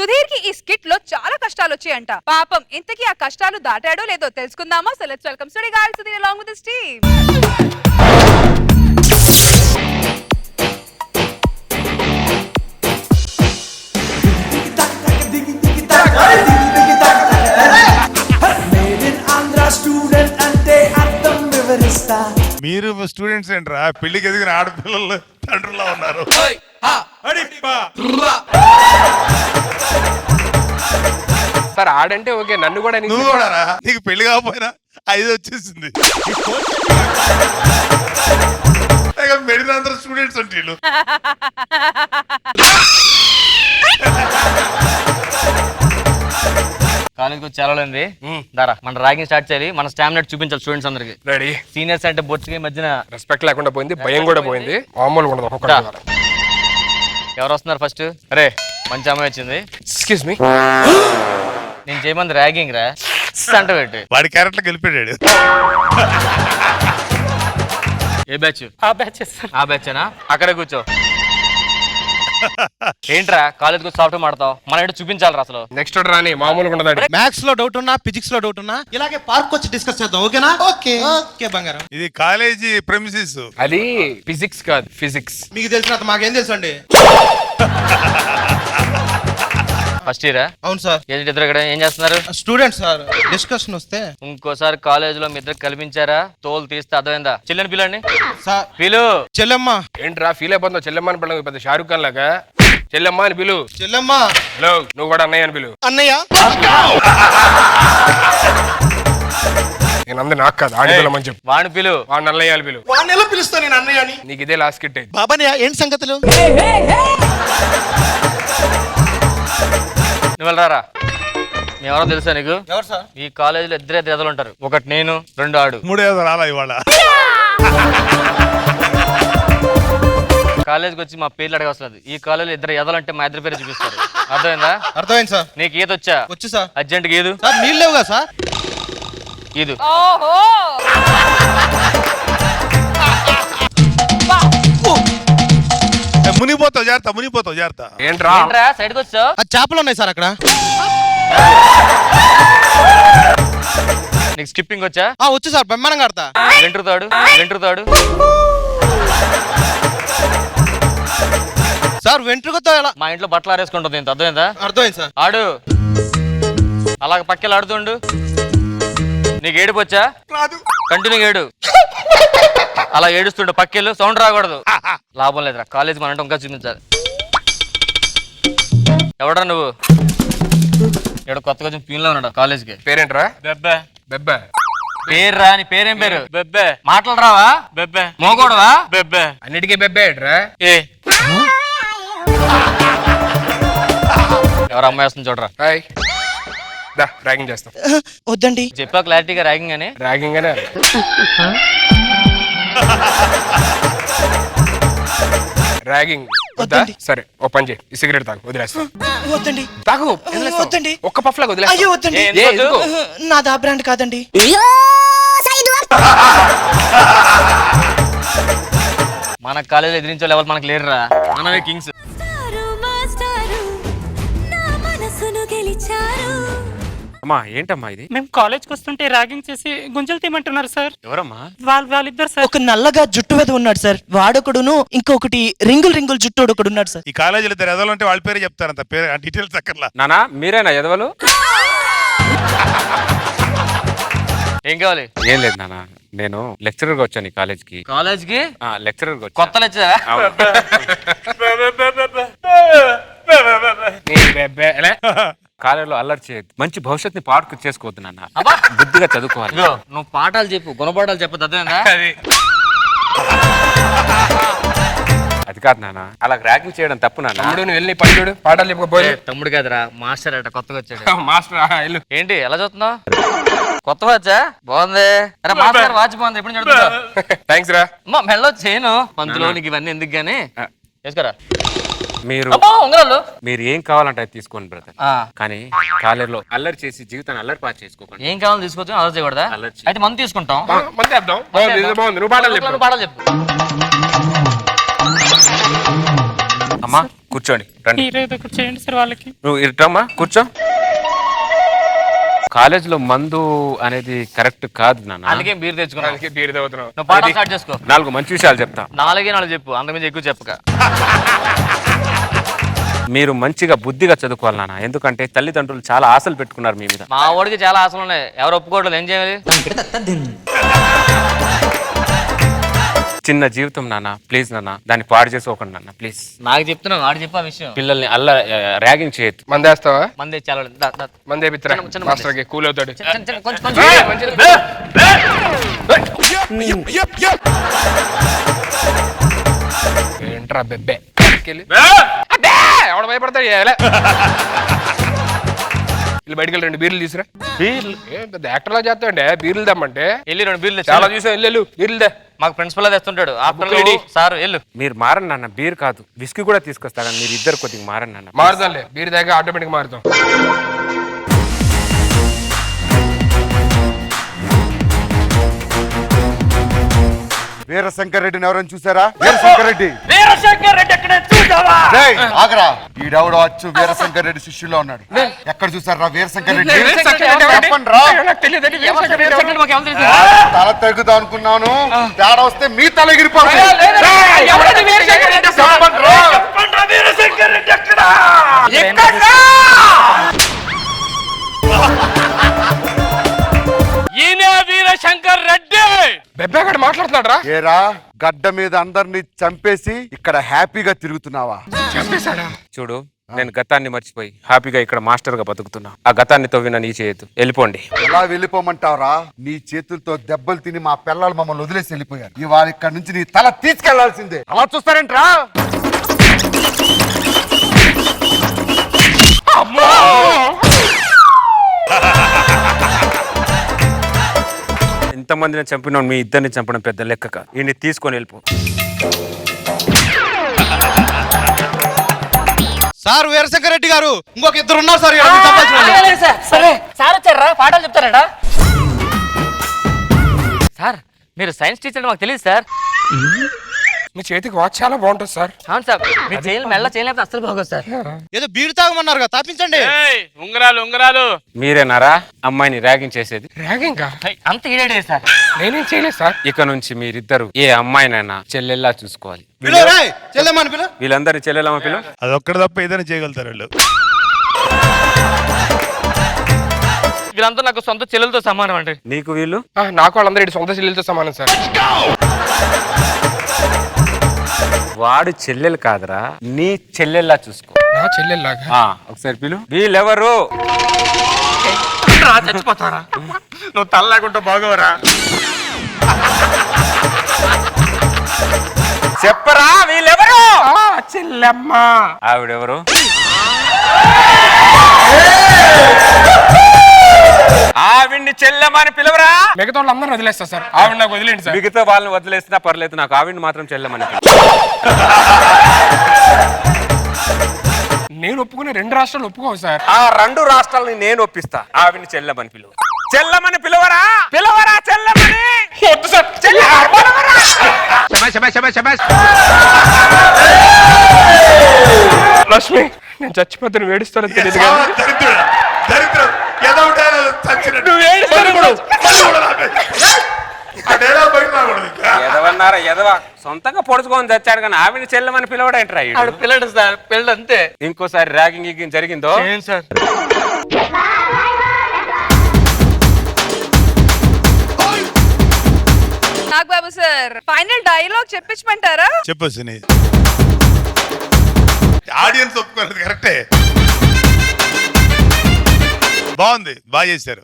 సుధీర్ కి ఈ స్కిట్ లో చాలా కష్టాలు వచ్చాయంట. పాపం ఇంతకీ ఆ కష్టాలు దాటాడో లేదో తెలుసుకుందామా? So let's welcome Sudheer guys, Sudheer along with his team. మీరు స్టూడెంట్స్ ఏంట్రా? పెళ్లికి ఎదిగిన ఆడపిల్లలు తండ్రులా ఉన్నారు. సార్ ఆడంటే ఓకే, నన్ను కూడా నువ్వు కూడా నీకు పెళ్లి కాకపోయినా 5 వచ్చేసింది. మెడినందరూ స్టూడెంట్స్ అంటే కాలేజ్కి వచ్చి చేరాలండి. దారా మన ర్యాగింగ్ స్టార్ట్ చేయాలి. మన స్టామినా చూపించాలి స్టూడెంట్స్ అందరికి. రెడీ. సీనియర్స్ అంటే బొచ్చుకి మధ్యన రెస్పెక్ట్ లేకుండా పోయింది, భయం కూడా పోయింది, మామూలుగా ఉండదు ఒక్కొక్కటి. ఎవరు వస్తున్నారు ఫస్ట్? అరే మంచి అమ్మాయి వచ్చింది. ఎక్స్క్యూజ్ మీ, నేను చేయమంది ర్యాగింగ్ రా అంట పెట్టి వాడి క్యారెక్టర్ గెలిపాడు. ఏ బ్యాచ్? ఆ బ్యాచేనా? అక్కడే కూర్చో. ఏంట్రా కాలేజ్ కు సాఫ్ట్వేర్ మాడతావు? మన ఏంటో చూపించాలరా అసలు. నెక్స్ట్ రాని మామూలుగా ఉండదు. మ్యాథ్స్ లో డౌట్ ఉన్నా, ఫిజిక్స్ లో డౌట్ ఉన్నా ఇలాగే పార్క్ వచ్చి డిస్కస్ చేద్దాం. ఓకేనా? ఓకే ఓకే బంగారం. ఇది కాలేజీ ప్రెమిసిస్. అది ఫిజిక్స్ కాదు, ఫిజిక్స్. మీకు తెలిసినంత మాకేం తెలుసు అండి. ఫస్ట్ ఇయరా? అవును సార్. ఇద్దరు ఇక్కడ ఏం చేస్తున్నారు? స్టూడెంట్స్ సార్, డిస్కషన్ వస్తే. ఇంకోసారి కాలేజ్ లో మీ ఇద్దరు కల్పించారా తోలు తీస్తే అర్థమైందా? చెల్లెని పిల్లండి సార్. పిలు. చెల్లెమ్మ. ఏంట్రా ఫీల్ అయిపోతావు? చెల్లెమ్మని పిల్లలు పెద్ద షారుఖ్ ఖాన్ లాగా. చెల్లెమ్మ అని పిలు. చెల్లెమ్మ. హలో, నువ్వు కూడా అన్నయ్య అని పిలు. అన్నయ్య. నేను అందరు నాకు కాదు, ఆడిపిల్లమని చెప్పు. వాడిని పిలు. వాడిని అన్నయ్య అని పిలు. వాడిని ఎలా పిలుస్తా నేను అన్నయ్య అని? నీకు ఇదే లాస్ట్ కిట్. బాబానే ఏంటి సంగతులు? నువ్వు వెళ్ళరారా. మేమెవరో తెలుసా నీకు? ఎవరు సార్? ఈ కాలేజీలో ఇద్దరే ఎదలు ఉంటారు. ఒకటి నేను, 2 ఆడు. 3 రాలా ఇవాళ. కాలేజ్కి వచ్చి మా పేర్లు అడగవసలేదు. ఈ కాలేజీలో ఇద్దరు ఎదలంటే మా ఇద్దరు పేరు చూపిస్తారు. అర్థమైందా? అర్థమైంది సార్. నీకు ఈత వచ్చా? వచ్చు సార్. అర్జెంట్ ఈదు. సార్ నీళ్ళు లేవుగా సార్? ఈదు. ఓహో మునిగిపోతావు జాగ్రత్త, మునిగిపోతావు జాగ్రత్త. ఏంట్రా సైడ్ కి వచ్చావు? చేపలు ఉన్నాయి సార్ అక్కడ. నీకు స్కిప్పింగ్ వచ్చా? వచ్చు సార్, బ్రహ్మాండంగా ఆడతా. వెంట్రుతాడు సార్. వెంట్రుకతో ఎలా? మా ఇంట్లో బట్టలు ఆరేసుకుంటుంది. ఇంత అర్థమైందా? అర్థమైంది సార్. ఆడు అలాగ పక్కలు ఆడుతుండు. నీకు ఏడుపు వచ్చా? కంటిన్యూ ఏడు. అలా ఏడుస్తుండు. పక్కెళ్ళు, సౌండ్ రాకూడదు. లాభం లేదురా, కాలేజ్ మన ఇంకా చూపించాలి. ఎవడరా నువ్వు? ఇక్కడ కొత్తగా కొంచెం పీన్లో ఉన్నాడు కాలేజ్కి. పేరేంట్రా? బెబ్బే. బెబ్బే పేర్రా? నీ పేరేం పేరు? బెబ్బే. మాటలు రావా? బెబ్బే. మోగోడవా? బెబ్బే. అన్నిటికీ బెబ్బే ఏంట్రా? ఏ ఎవరు అమ్మాయి వస్తుంది చూడరా. హాయ్, దా ర్యాగింగ్ చేస్తాం. వద్దండి. చెప్పా క్లారిటీగా ర్యాగింగ్ అని. ర్యాగింగ్ అనే. ర్యాగింగ్ వద్దా? సరే ఓ పని చేయి, ఈ సిగరెట్ తాగు, వదిలేస్తా. వద్దండి. తాగు. వద్దండి. ఒక్క పఫ్ లాగా వదిలేస్తా. అయ్యో వద్దండి. నాది ఆ బ్రాండ్ కాదండి. మన కాలేజీలో ఎదిరించే లెవెల్ మనకు లేరురా. మనమే కింగ్స్. అమ్మా ఏంటమ్మా ఇది? మేము కాలేజ్కి వస్తుంటే ర్యాగింగ్ చేసి గుంజలు తీయమంటున్నారు సార్. ఎవరమ్మా? వాళ్ళిద్దరు సార్. ఒక నల్లగా జుట్టు మీద ఉన్నాడు సార్ వాడొకడును, ఇంకొకటి రింగుల్ జుట్టు ఒకడు ఉన్నాడు సార్. ఈ కాలేజీలో ఇద్దరు ఎదలు అంటే వాళ్ళ పేరు చెప్తారంత పేరు డీటెయిల్స్ అక్కర్లా. నానా మీరేనా ఎదవలు? ఏం కావాలి? ఏం లేదు నాన్న, నేను లెక్చరర్ గా వచ్చాను ఈ కాలేజ్కి. కాలేజ్కి లెక్చరర్ గా కొత్త లెక్చరా? కాలేజీలో అల్లరి చేయద్దు, మంచి భవిష్యత్తుని పార్క్ చేసుకోవద్దు నాన్న, బుద్ధిగా చదువుకోవాలి. నువ్వు పాఠాలు చెప్పు, గుణపాఠాలు చెప్పదు. అదేనా? అది కాదు నాన్న, అలా ర్యాగింగ్ చేయడం తప్పు నాన్న. తమ్ముడు వెళ్ళి పని పాఠాలు చెప్పకపోతే. తమ్ముడు కాదురా, మాస్టర్ అట కొత్తగా వచ్చాడు. మాస్టర్ ఏంటి ఎలా చూస్తున్నావు? కొత్త వాచా? బాగుంది. అరే మాస్టర్ వాచ్ బాగుంది, ఎప్పుడు చదువుతావు? థ్యాంక్స్ రా. మెల్లో చేయను పంతులో, నీకు ఇవన్నీ ఎందుకు గానీ వేసుకోరా. మీరు ఏం కావాలంటే అది తీసుకోండి బ్రదర్, కానీ కాలేజీలో అల్లరి చేసి జీవితాన్ని అల్లరి పాటు చేసుకోకండి. ఏం కావాలో తీసుకోవచ్చు, అల్లరి చేయకూడదా? అయితే మనం తీసుకుంటాం. బాగుంది, నువ్వు పాఠాలు చెప్పు. పాఠాలు చెప్పు. అమ్మా కూర్చోండి రండి. మీరు ఏదో ఒకటి చేయండి సార్ వాళ్ళకి. నువ్వు ఇట్టమ్మా కూర్చో. కాలేజ్ లో మందు అనేది కరెక్ట్ కాదు నాన్న. అందుకే బీర్ తెచ్చుకున్నాను. అందుకే బీర్ తాగుతున్నావు. నువ్వు పాఠం స్టార్ట్ చేసుకో. 4 మంచి విషయాలు చెప్తా. 4 చెప్పు, అంతకుమించి ఎక్కువ చెప్పక. మీరు మంచిగా బుద్ధిగా చదువుకోవాలి నాన్న. ఎందుకంటే తల్లిదండ్రులు చాలా ఆశలు పెట్టుకున్నారు మీ మీద. మా వాడికి చాలా ఆశలు ఉన్నాయి, ఎవరు ఒప్పుకోవట్లేదు, ఏం చేయాలి? చిన్న జీవితం నాన్న, ప్లీజ్ నాన్న దాన్ని పాడు చేసుకోకండి నాన్న ప్లీజ్. నాకు చెప్తున్నావు, వాడు చెప్పా విషయం. పిల్లల్ని ర్యాగింగ్ చేయొద్దు. మందేస్తావా? మంది చాలా మందే పిత్తరా చిన్న మాస్టర్ కి కూల్ అవుతాడు. కొంచెం ఏంట్రా బెబ్బే ఎవడ భయపడతాడు వీళ్ళు బయటకు వెళ్ళి 2 బీర్లు తీసురా. బీర్లు ఏం పెద్ద యాక్టర్ లా చేస్తాండే బీర్లు దమ్మంటే. వెళ్ళి 2 బీర్లు చాలా చూసాం. వెళ్ళు బీర్లు దే. మాకు ప్రిన్సిపల్ తెస్తుంటాడు. రెడీ. సార్ వెళ్ళు. మీరు మారండి నాన్న. బీర్ కాదు విస్కీ కూడా తీసుకొస్తా కానీ మీరు ఇద్దరు కొద్దిగా మారండి నాన్న. మారుదాంలే, బీర్ దాకా ఆటోమేటిక్ మారుతాం. వీరశంకర్ రెడ్డిని ఎవరైనా చూసారా? వీరశంకర్ రెడ్డి ఆగరా. ఈడెవడో అచ్చు వీరశంకర్ రెడ్డి శిష్యుల్లో ఉన్నాడు. ఎక్కడ చూసారా వీరశంకర్ రెడ్డి? చెప్పండి రా. తల తెగుతా అనుకున్నాను, తేడా వస్తే మీ తల ఎగిరిపోతుంది. చెప్పండి రా. వీరశంకర్ రెడ్డి బెబ్బే అక్కడ మాట్లాడుతున్నాడు రా. ఏరా గడ్డ మీద అందరిని చంపేసి ఇక్కడ హ్యాపీగా తిరుగుతున్నావా? చంపేశాడా? చూడు నేను గతాన్ని మర్చిపోయి హ్యాపీగా ఇక్కడ మాస్టర్ గా బతుకుతున్నా. ఆ గతాన్ని తవ్విన నీ చేయొద్దు. వెళ్ళిపోండి. ఎలా వెళ్ళిపోమంటావరా? నీ చేతులతో దెబ్బలు తిని మా పిల్లలు మమ్మల్ని వదిలేసి వెళ్ళిపోయారు. ఇవాళ ఇక్కడ నుంచి నీ తల తీసుకెళ్లాల్సిందే. అలా చూస్తారేంట్రా? ఇంతమందిని చంపిన మీ ఇద్దరిని చంపడం పెద్ద లెక్క కాదు. ఈయన్ని తీసుకొని వెళ్ళిపో. సార్ వీరశంకర్ రెడ్డి గారు ఇంకొక 2 ఉన్నారు సార్ ఇక్కడ. మీరు చంపాల్సిన వాళ్ళు. సరే సార్ వచ్చారా? పాఠాలు చెప్తారా? సార్ మీరు సైన్స్ టీచర్ మాకు తెలియదు సార్. మీ చేతికి వాచ్ చాలా బాగుంటుంది సార్. అవును సార్, మీరు మెల్ల చేయలేకపోతే అస్సలు బాగోదు సార్. ఏదో బీరు తాగమన్నారు కదా, తాపించండి. ఉంగరాలు మీరేనారా అమ్మాయిని ర్యాగింగ్ చేసేది? ర్యాగింగ్ అంత ఈడే సార్. నేనేం చేయలేదు సార్. ఇక నుంచి మీరిద్దరు ఏ అమ్మాయినైనా చెల్లెల్లా చూసుకోవాలి. పిలు రేయ్, చెల్లెమ్మని పిలు. వీళ్ళందరినీ చెల్లెలమ్మ పిలు. అదొక్కటి తప్ప ఏదైనా చేయగలుగుతారు వాళ్ళు. వీళ్ళంతా నాకు సొంత చెల్లెలతో సమానం అండి. నీకు వీళ్ళు? నాకు వాళ్ళందరూ ఇటు సొంత చెల్లెలతో సమానం సార్. వాడు చెల్లెలు కాదురా, నీ చెల్లెల్లా చూసుకో. నా చెల్లెల్లాగా? ఒకసారి పిలు. వీళ్ళెవరు? చచ్చిపోతారా నువ్వు తల్లాకుంటూ బాగోరా. చెప్పరా వీళ్ళెవరు? చెల్లెమ్మ. ఆవిడెవరు? ఆవిడ్ని చెల్లెమని పిలవరా. మిగతా వాళ్ళందరూ వదిలేస్తా సార్. ఆవిడ నాకు వదిలేండి సార్. మిగతా వాళ్ళని వదిలేసినా పర్లేదు, నాకు ఆవిడ్ని మాత్రం చెల్లెమని పిలు. నేను ఒప్పుకునే 2 రాష్ట్రాలు ఒప్పుకోవు సార్. ఆ 2 రాష్ట్రాలని నేను ఒప్పిస్తా. ఆవిడ్ని చెల్లెమని పిలువ. చెల్లెమని పిలవరా. పిలవరా చెల్లెమని. వద్దు సార్. లక్ష్మి నేను చచ్చిపోతే నువ్వు ఏడుస్తానని తెలియదు కదా. దరిద్రం ఏదో ఉంటాయో చచ్చినట్టు. నువ్వు ఏడుస్తాను కూడా. ఆ డైలాగ్ బయట రాకూడదు ఇంకా. ఎదవన్నారా ఎదవ. సొంతంగా పొడుచుకొని తెచ్చాడు కానీ ఆవిడ్ని చెల్లెమని పిలవడేంట్రా. పిల్లడు సార్, పిల్లడు అంతే. ఇంకోసారి ర్యాగింగ్ జరిగిందో ఏం sir? Nagababu sir final dialogue చెప్పించమంటారా? చెప్పొచ్చు నీ ఆడియన్స్ ఒప్పుకోలేదు. కరెక్టే, బాగుంది, బాగా చేశారు.